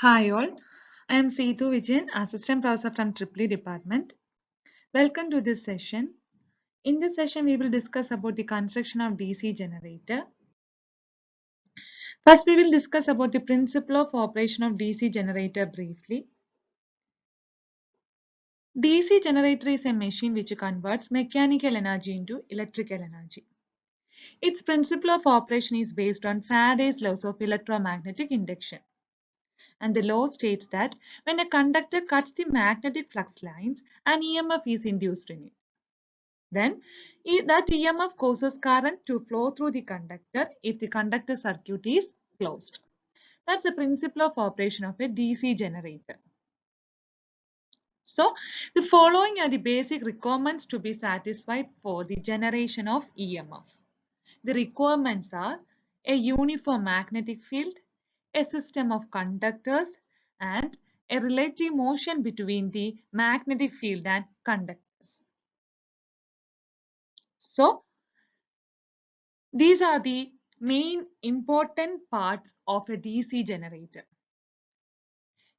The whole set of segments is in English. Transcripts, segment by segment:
Hi all, I am Seethu Vijayan, Assistant Professor from Tripoli Department. Welcome to this session. In this session, we will discuss about the construction of DC generator. First, we will discuss about the principle of operation of DC generator briefly. DC generator is a machine which converts mechanical energy into electrical energy. Its principle of operation is based on Faraday's laws of electromagnetic induction. And the law states that when a conductor cuts the magnetic flux lines, an EMF is induced in it. Then that EMF causes current to flow through the conductor if the conductor circuit is closed. That's the principle of operation of a DC generator. So the following are the basic requirements to be satisfied for the generation of EMF. The requirements are a uniform magnetic field, a system of conductors, and a relative motion between the magnetic field and conductors. So, these are the main important parts of a DC generator.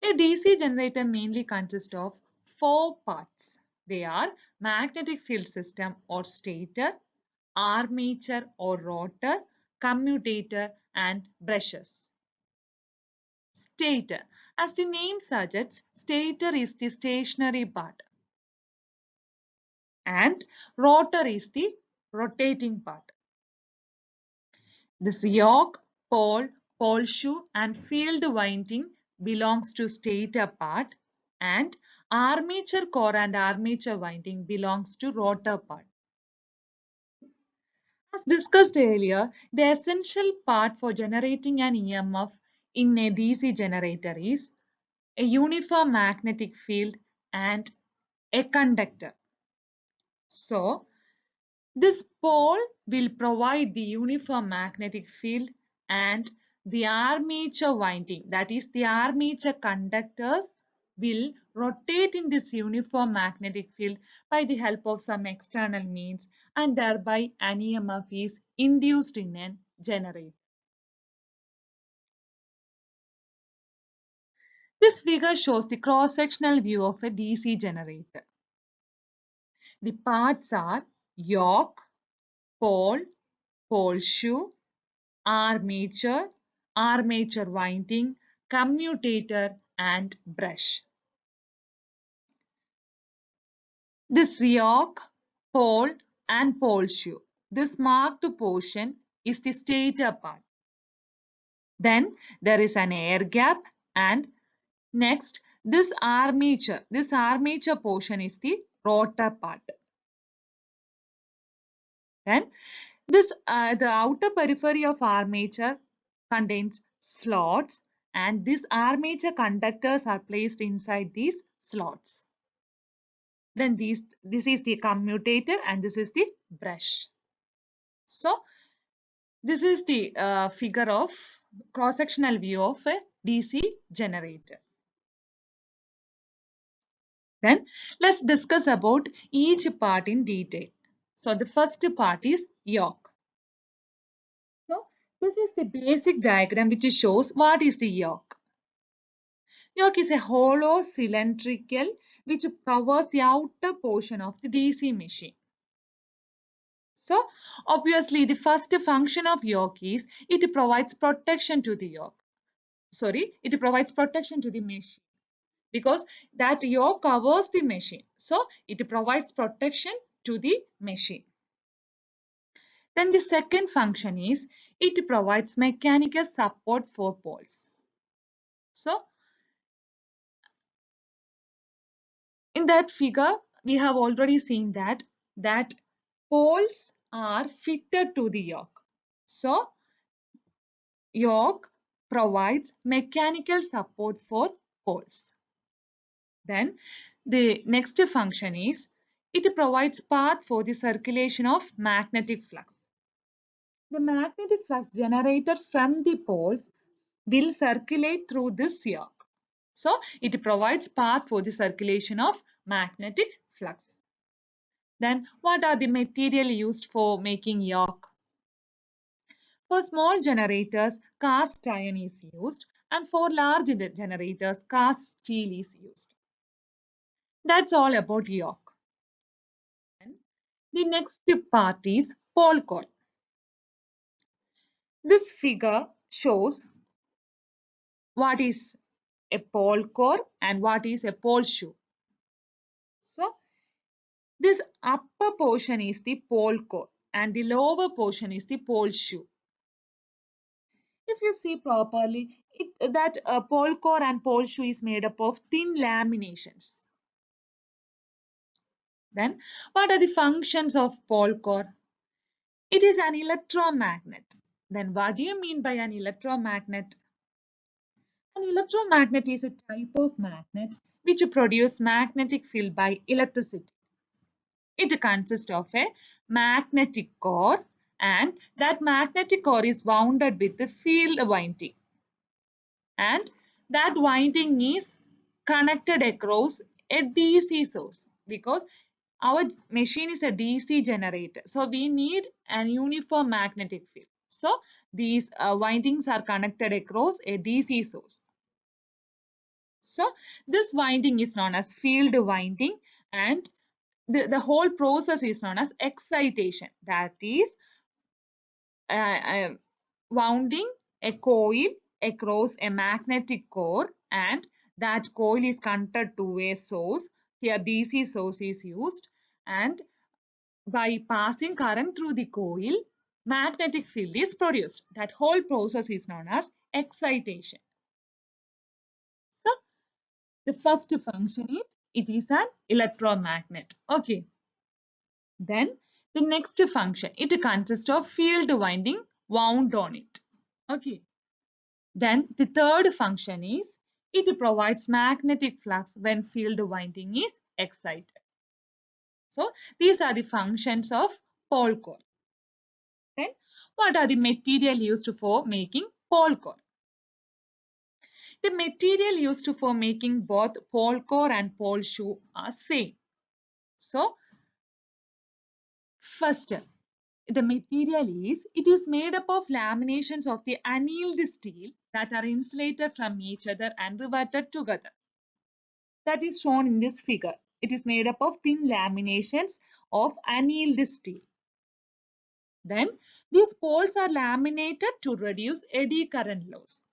A DC generator mainly consists of four parts. They are magnetic field system or stator, armature or rotor, commutator and brushes. Stator. As the name suggests, stator is the stationary part and rotor is the rotating part. This yoke, pole shoe and field winding belongs to stator part and armature core and armature winding belongs to rotor part. As discussed earlier, the essential part for generating an EMF in a DC generator is a uniform magnetic field and a conductor. So, this pole will provide the uniform magnetic field and the armature winding, that is the armature conductors, will rotate in this uniform magnetic field by the help of some external means, and thereby an EMF is induced in a generator. This figure shows the cross-sectional view of a DC generator. The parts are yoke, pole shoe, armature, armature winding, commutator and brush. This yoke, pole and pole shoe. This marked portion is the stator part. Then there is an air gap and next this armature portion is the rotor part. Then the outer periphery of armature contains slots and these armature conductors are placed inside these slots. Then this is the commutator and this is the brush. So this is the figure of cross-sectional view of a DC generator. Then let's discuss about each part in detail. So the first part is yoke. So this is the basic diagram which shows what is the yoke. Yoke is a hollow cylindrical which covers the outer portion of the DC machine. So obviously the first function of yoke is it provides protection to the yoke. It provides protection to the machine because that yoke covers the machine. So it provides protection to the machine. Then the second function is it provides mechanical support for poles. So in that figure, we have already seen that poles are fitted to the yoke. So yoke provides mechanical support for poles. Then the next function is it provides path for the circulation of magnetic flux. The magnetic flux generated from the poles will circulate through this yoke. So it provides path for the circulation of magnetic flux. Then what are the material used for making yoke? For small generators, cast iron is used and for large generators, cast steel is used. That's all about yoke. The next part is pole core. This figure shows what is a pole core and what is a pole shoe. So this upper portion is the pole core and the lower portion is the pole shoe. If you see properly, that pole core and pole shoe is made up of thin laminations. Then, what are the functions of pole core? It is an electromagnet. Then, what do you mean by an electromagnet? An electromagnet is a type of magnet which produces magnetic field by electricity. It consists of a magnetic core and that magnetic core is wounded with the field winding. And that winding is connected across a DC source because our machine is a DC generator. So we need an uniform magnetic field. So these windings are connected across a DC source. So this winding is known as field winding and the whole process is known as excitation. That is wounding a coil across a magnetic core and that coil is connected to a source. Here DC source is used and by passing current through the coil, magnetic field is produced. That whole process is known as excitation. So the first function is it is an electromagnet. Okay. Then the next function, it consists of field winding wound on it. Okay. Then the third function is it provides magnetic flux when field winding is excited. So these are the functions of pole core. Then what are the material used for making pole core? The material used for making both pole core and pole shoe are same. So first, the material it is made up of laminations of the annealed steel that are insulated from each other and riveted together. That is shown in this figure. It is made up of thin laminations of annealed steel. Then these poles are laminated to reduce eddy current loss.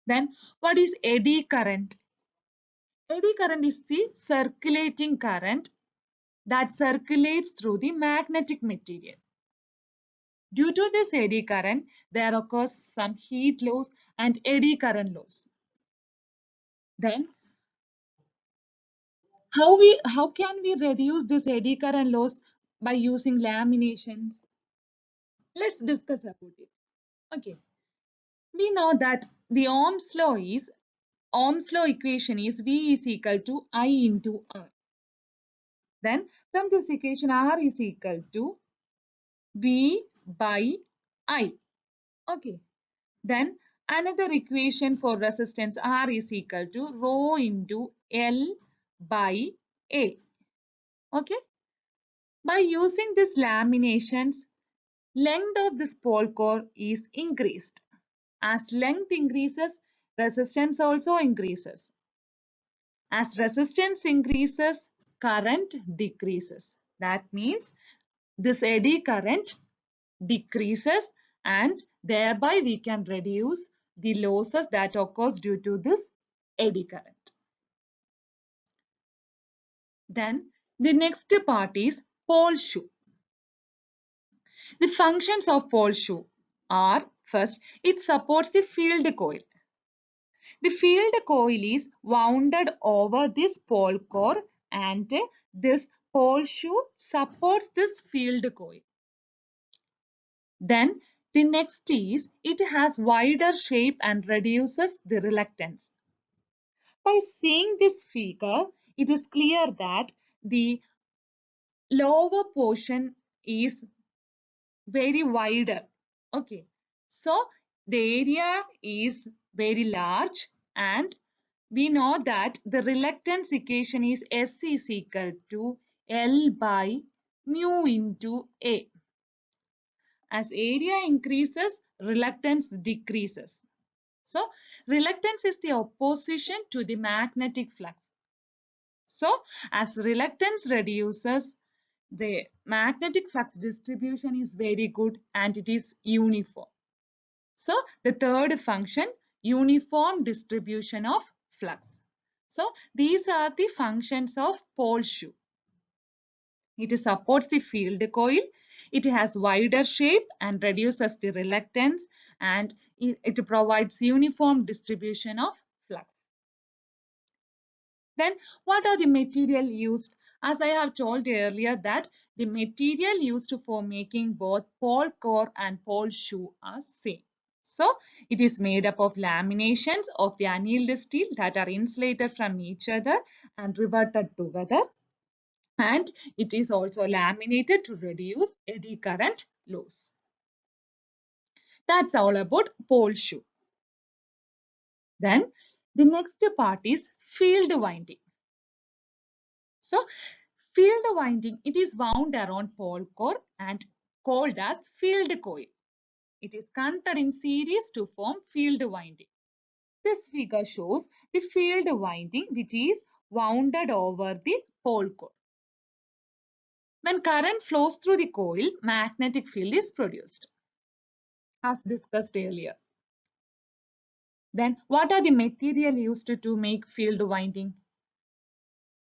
Then what is eddy current? Eddy current is the circulating current that circulates through the magnetic material. Due to this eddy current, there occurs some heat loss and eddy current loss. Then, how can we reduce this eddy current loss by using laminations? Let's discuss about it. Okay, we know that the Ohm's law equation is V is equal to I into R. Then from this equation, R is equal to V by I. Okay. Then another equation for resistance R is equal to rho into L by A. Okay. By using this laminations, length of this pole core is increased. As length increases, resistance also increases. As resistance increases, current decreases. That means this eddy current decreases and thereby we can reduce the losses that occurs due to this eddy current. Then the next part is pole shoe. The functions of pole shoe are first, it supports the field coil. The field coil is wounded over this pole core and this pole shoe supports this field coil. Then the next is it has wider shape and reduces the reluctance. By seeing this figure, it is clear that the lower portion is very wider. Okay, so the area is very large and we know that the reluctance equation is S is equal to L by mu into A. As area increases, reluctance decreases. So reluctance is the opposition to the magnetic flux. So as reluctance reduces, the magnetic flux distribution is very good and it is uniform. So the third function, uniform distribution of flux. So these are the functions of pole shoe. It supports the field coil. It has wider shape and reduces the reluctance, and it provides uniform distribution of flux. Then what are the material used? As I have told earlier that the material used for making both pole core and pole shoe are same. So it is made up of laminations of the annealed steel that are insulated from each other and riveted together. And it is also laminated to reduce eddy current loss. That's all about pole shoe. Then the next part is field winding. So field winding, it is wound around pole core and called as field coil. It is connected in series to form field winding. This figure shows the field winding which is wounded over the pole core. When current flows through the coil, magnetic field is produced, as discussed earlier. Then what are the material used to make field winding?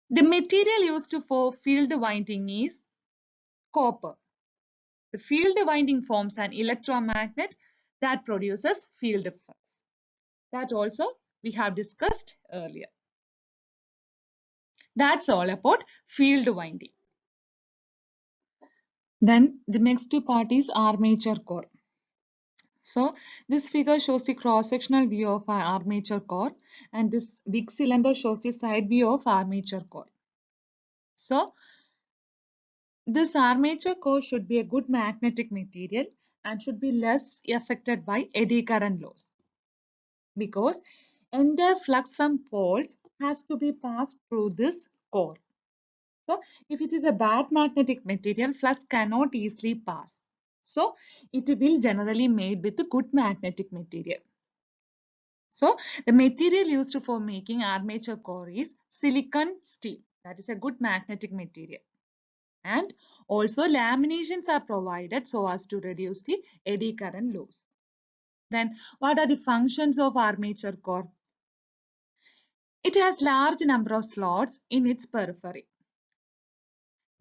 The material used for field winding is copper. The field winding forms an electromagnet that produces field flux. That also we have discussed earlier. That's all about field winding. Then the next part is armature core. So this figure shows the cross-sectional view of our armature core, and this big cylinder shows the side view of armature core. So this armature core should be a good magnetic material and should be less affected by eddy current loss, because entire flux from poles has to be passed through this core. So if it is a bad magnetic material, flux cannot easily pass. So it will generally made with a good magnetic material. So the material used for making armature core is silicon steel. That is a good magnetic material. And also laminations are provided so as to reduce the eddy current loss. Then what are the functions of armature core? It has large number of slots in its periphery.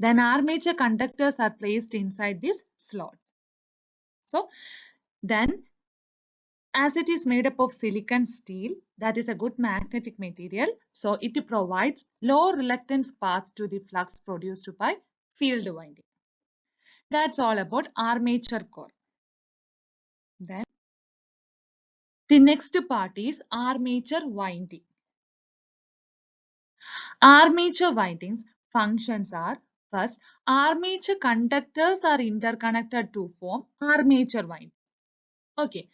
Then armature conductors are placed inside this slot. So then as it is made up of silicon steel, that is a good magnetic material, so it provides low reluctance path to the flux produced by field winding. That's all about armature core. Then the next part is armature winding. Armature windings functions are: first, armature conductors are interconnected to form armature winding. Okay,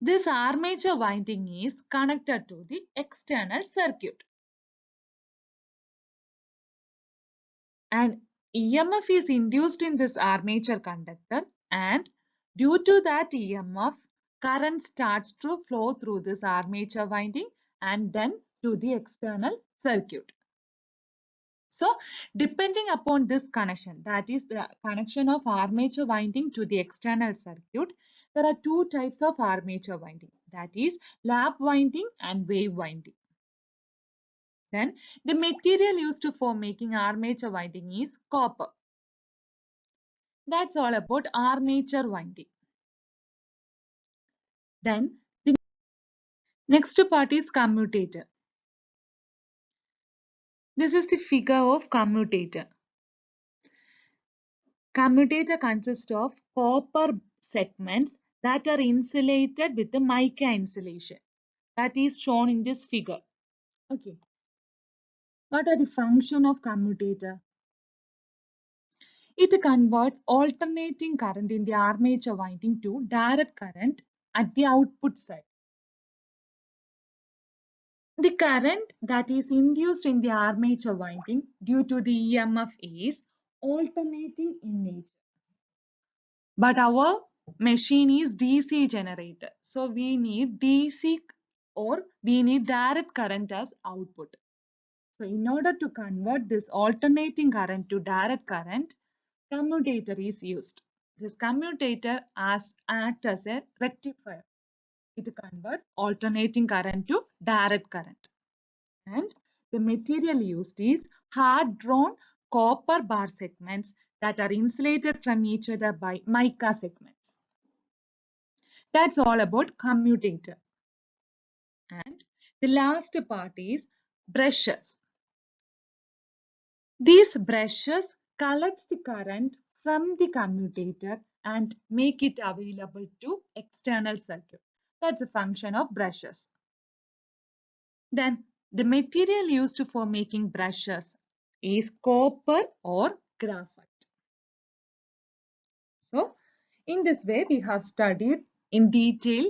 this armature winding is connected to the external circuit. And EMF is induced in this armature conductor, and due to that EMF, current starts to flow through this armature winding and then to the external circuit. So depending upon this connection, that is the connection of armature winding to the external circuit, there are two types of armature winding, that is lap winding and wave winding. Then the material used for making armature winding is copper. That's all about armature winding. Then the next part is commutator. This is the figure of commutator. Commutator consists of copper segments that are insulated with the mica insulation. That is shown in this figure. Okay. What are the function of commutator? It converts alternating current in the armature winding to direct current at the output side. The current that is induced in the armature winding due to the EMF is alternating in nature. But our machine is DC generator. So we need DC or we need direct current as output. So in order to convert this alternating current to direct current, commutator is used. This commutator acts as a rectifier. It converts alternating current to direct current. And the material used is hard-drawn copper bar segments that are insulated from each other by mica segments. That's all about commutator. And the last part is brushes. These brushes collect the current from the commutator and make it available to external circuit. That's a function of brushes. Then the material used for making brushes is copper or graphite. So in this way we have studied in detail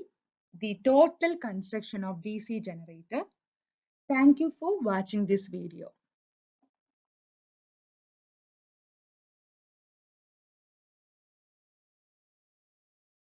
the total construction of DC generator. Thank you for watching this video.